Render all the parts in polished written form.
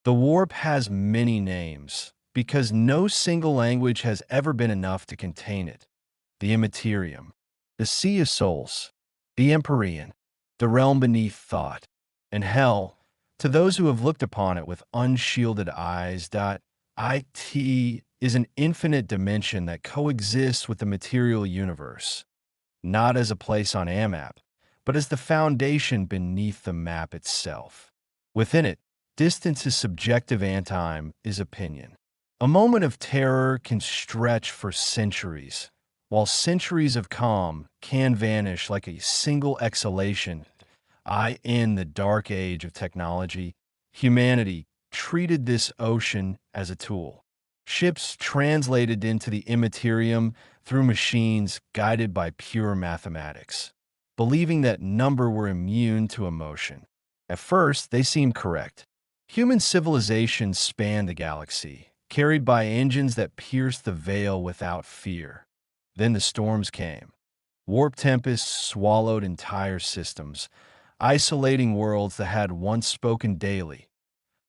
The warp has many names because no single language has ever been enough to contain it. The Immaterium, the Sea of Souls, the Empyrean, the realm beneath thought, and hell, to those who have looked upon it with unshielded eyes. It is an infinite dimension that coexists with the material universe, not as a place on Amap, but as the foundation beneath the map itself. Within it, distance is subjective and time is opinion. A moment of terror can stretch for centuries, while centuries of calm can vanish like a single exhalation. In the dark age of technology, humanity treated this ocean as a tool. Ships translated into the Immaterium through machines guided by pure mathematics, believing that number were immune to emotion. At first, they seemed correct. Human civilization spanned the galaxy, carried by engines that pierced the veil without fear. Then the storms came. Warp tempests swallowed entire systems, isolating worlds that had once spoken daily.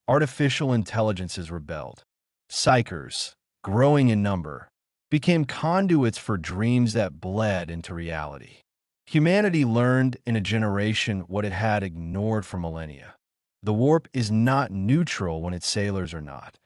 Artificial intelligences rebelled. Psychers, growing in number, became conduits for dreams that bled into reality. Humanity learned in a generation what it had ignored for millennia. The warp is not neutral when its sailors are not,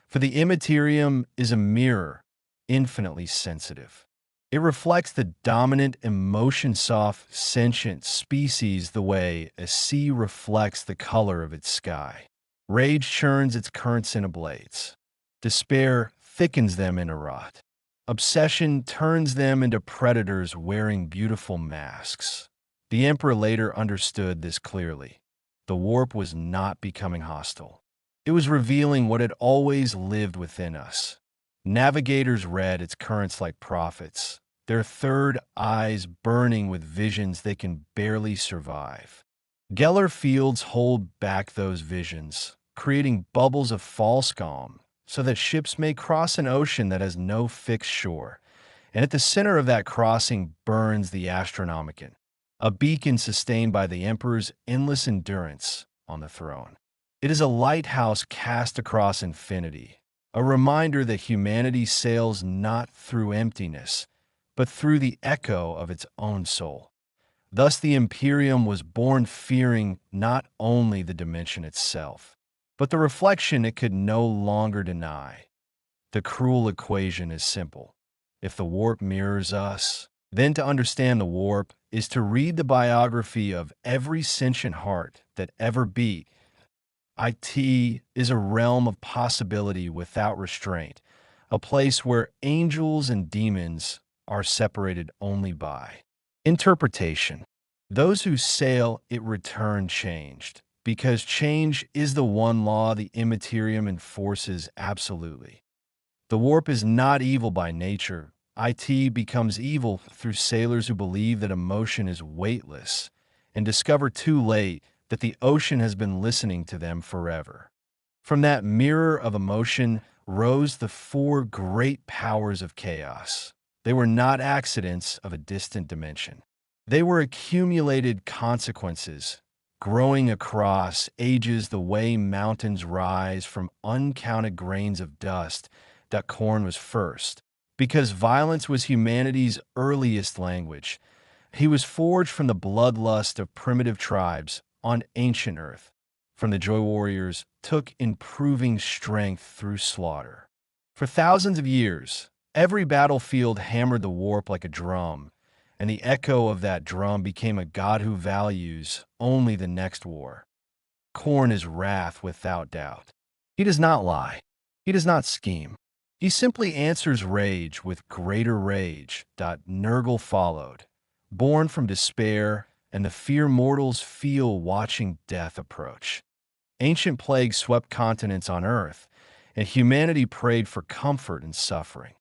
for the Immaterium is a mirror, infinitely sensitive. It reflects the dominant emotion-soft, sentient species the way a sea reflects the color of its sky. Rage churns its currents into blades. Despair thickens them into rot. Obsession turns them into predators wearing beautiful masks. The Emperor later understood this clearly. The warp was not becoming hostile. It was revealing what had always lived within us. Navigators read its currents like prophets, their third eyes burning with visions they can barely survive. Geller fields hold back those visions, creating bubbles of false calm so that ships may cross an ocean that has no fixed shore. And at the center of that crossing burns the Astronomicon, a beacon sustained by the Emperor's endless endurance on the throne. It is a lighthouse cast across infinity, a reminder that humanity sails not through emptiness, but through the echo of its own soul. Thus the Imperium was born fearing not only the dimension itself, but the reflection it could no longer deny. The cruel equation is simple. If the warp mirrors us, then to understand the warp is to read the biography of every sentient heart that ever beat. It is a realm of possibility without restraint, a place where angels and demons are separated only by interpretation. Those who sail it return changed, because change is the one law the Immaterium enforces absolutely. The warp is not evil by nature. It becomes evil through sailors who believe that emotion is weightless and discover too late that the ocean has been listening to them forever. From that mirror of emotion rose the four great powers of chaos. They were not accidents of a distant dimension. They were accumulated consequences, growing across ages the way mountains rise from uncounted grains of dust. That Khorne was first, because violence was humanity's earliest language. He was forged from the bloodlust of primitive tribes on ancient Earth. From the Joy Warriors took improving strength through slaughter. For thousands of years, every battlefield hammered the warp like a drum, and the echo of that drum became a god who values only the next war. Khorne is wrath without doubt. He does not lie. He does not scheme. He simply answers rage with greater rage. Nurgle followed, born from despair and the fear mortals feel watching death approach. Ancient plagues swept continents on Earth, and humanity prayed for comfort in suffering.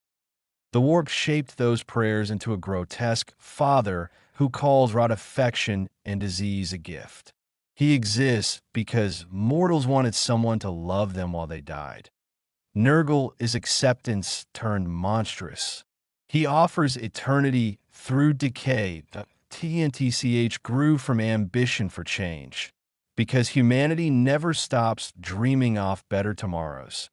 The warp shaped those prayers into a grotesque father who calls rot affection and disease a gift. He exists because mortals wanted someone to love them while they died. Nurgle is acceptance turned monstrous. He offers eternity through decay. Tzeentch grew from ambition for change, because humanity never stops dreaming off better tomorrows.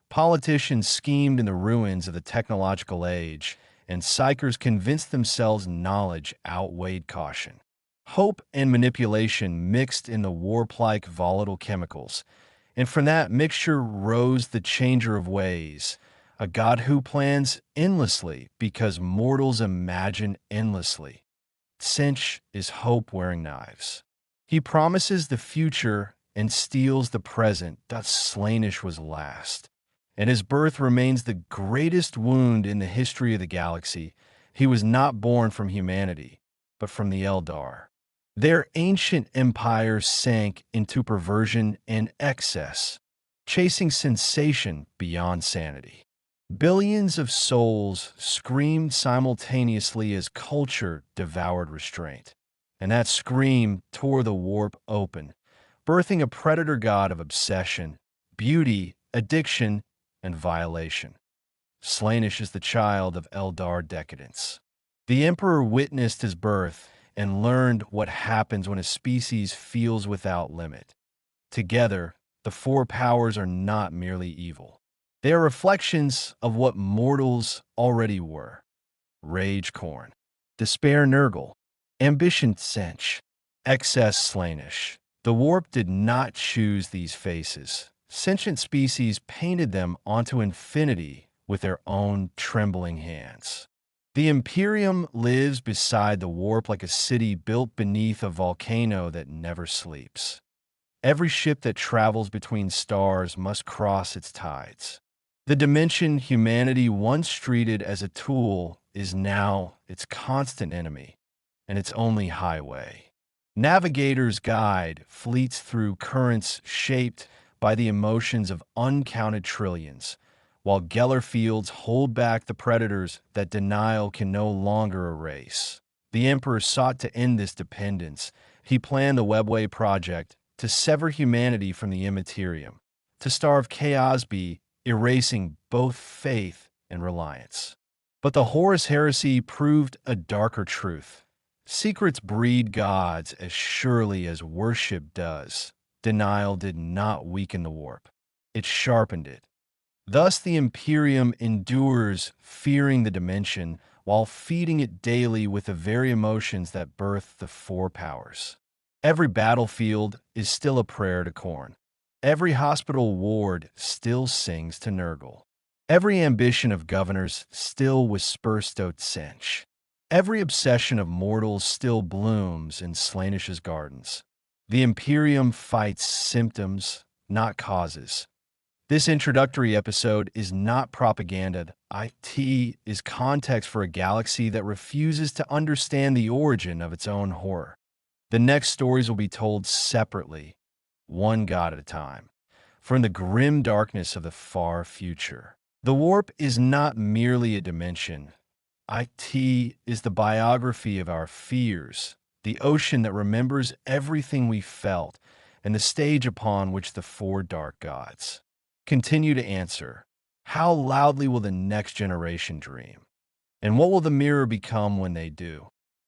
Politicians schemed in the ruins of the technological age, and psychers convinced themselves knowledge outweighed caution. Hope and manipulation mixed in the warp-like volatile chemicals, and from that mixture rose the Changer of Ways, a god who plans endlessly because mortals imagine endlessly. Tzeentch is hope wearing knives. He promises the future and steals the present. Slaanesh was last, and his birth remains the greatest wound in the history of the galaxy. He was not born from humanity, but from the Eldar. Their ancient empire sank into perversion and excess, chasing sensation beyond sanity. Billions of souls screamed simultaneously as culture devoured restraint, and that scream tore the warp open, birthing a predator god of obsession, beauty, addiction, and violation. Slaanesh is the child of Eldar decadence. The Emperor witnessed his birth and learned what happens when a species feels without limit. Together, the four powers are not merely evil. They are reflections of what mortals already were. Rage Khorne, despair Nurgle, ambition Tzeentch, excess Slaanesh. The warp did not choose these faces. Sentient species painted them onto infinity with their own trembling hands. The Imperium lives beside the warp like a city built beneath a volcano that never sleeps. Every ship that travels between stars must cross its tides. The dimension humanity once treated as a tool is now its constant enemy and its only highway. Navigators guide fleets through currents shaped by the emotions of uncounted trillions, while Geller fields hold back the predators that denial can no longer erase. The Emperor sought to end this dependence. He planned the Webway Project to sever humanity from the Immaterium, to starve chaos be erasing both faith and reliance. But the Horus heresy proved a darker truth. Secrets breed gods as surely as worship does. Denial did not weaken the warp. It sharpened it. Thus the Imperium endures, fearing the dimension, while feeding it daily with the very emotions that birth the four powers. Every battlefield is still a prayer to Khorne. Every hospital ward still sings to Nurgle. Every ambition of governors still whispers to Tzeentch. Every obsession of mortals still blooms in Slaanesh's gardens. The Imperium fights symptoms, not causes. This introductory episode is not propaganda. It is context for a galaxy that refuses to understand the origin of its own horror. The next stories will be told separately, one god at a time, from the grim darkness of the far future. The warp is not merely a dimension. It is the biography of our fears, the ocean that remembers everything we felt, and the stage upon which the four dark gods continue to answer. How loudly will the next generation dream? And what will the mirror become when they do?